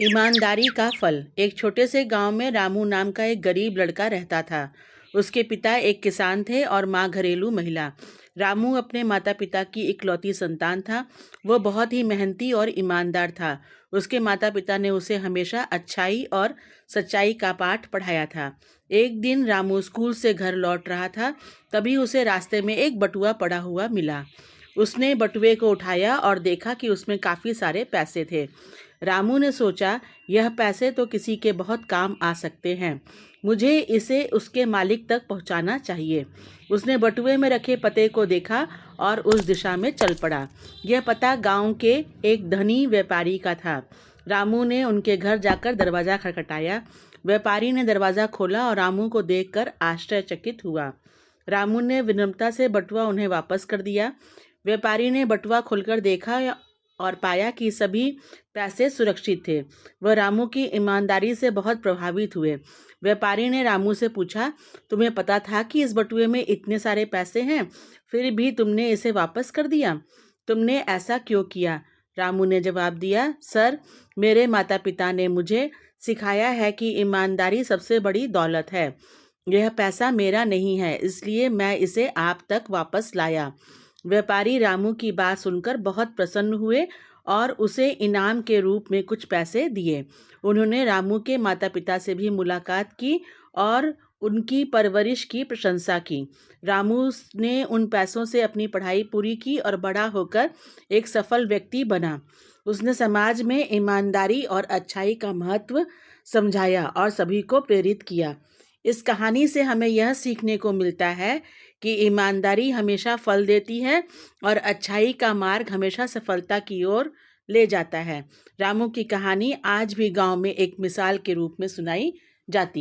ईमानदारी का फल। एक छोटे से गांव में रामू नाम का एक गरीब लड़का रहता था। उसके पिता एक किसान थे और माँ घरेलू महिला। रामू अपने माता पिता की इकलौती संतान था। वो बहुत ही मेहनती और ईमानदार था। उसके माता पिता ने उसे हमेशा अच्छाई और सच्चाई का पाठ पढ़ाया था। एक दिन रामू स्कूल से घर लौट रहा था, तभी उसे रास्ते में एक बटुआ पड़ा हुआ मिला। उसने बटुए को उठाया और देखा कि उसमें काफ़ी सारे पैसे थे। रामू ने सोचा, यह पैसे तो किसी के बहुत काम आ सकते हैं, मुझे इसे उसके मालिक तक पहुंचाना चाहिए। उसने बटुए में रखे पते को देखा और उस दिशा में चल पड़ा। यह पता गांव के एक धनी व्यापारी का था। रामू ने उनके घर जाकर दरवाज़ा खटखटाया। व्यापारी ने दरवाज़ा खोला और रामू को देखकर आश्चर्यचकित हुआ। रामू ने विनम्रता से बटुआ उन्हें वापस कर दिया। व्यापारी ने बटुआ खोलकर देखा और पाया कि सभी पैसे सुरक्षित थे। वह रामू की ईमानदारी से बहुत प्रभावित हुए। व्यापारी ने रामू से पूछा, तुम्हें पता था कि इस बटुए में इतने सारे पैसे हैं, फिर भी तुमने इसे वापस कर दिया? तुमने ऐसा क्यों किया? रामू ने जवाब दिया, सर, मेरे माता पिता ने मुझे सिखाया है कि ईमानदारी सबसे बड़ी दौलत है। यह पैसा मेरा नहीं है, इसलिए मैं इसे आप तक वापस लाया। व्यापारी रामू की बात सुनकर बहुत प्रसन्न हुए और उसे इनाम के रूप में कुछ पैसे दिए। उन्होंने रामू के माता पिता से भी मुलाकात की और उनकी परवरिश की प्रशंसा की। रामू ने उन पैसों से अपनी पढ़ाई पूरी की और बड़ा होकर एक सफल व्यक्ति बना। उसने समाज में ईमानदारी और अच्छाई का महत्व समझाया और सभी को प्रेरित किया। इस कहानी से हमें यह सीखने को मिलता है कि ईमानदारी हमेशा फल देती है और अच्छाई का मार्ग हमेशा सफलता की ओर ले जाता है। रामू की कहानी आज भी गांव में एक मिसाल के रूप में सुनाई जाती है।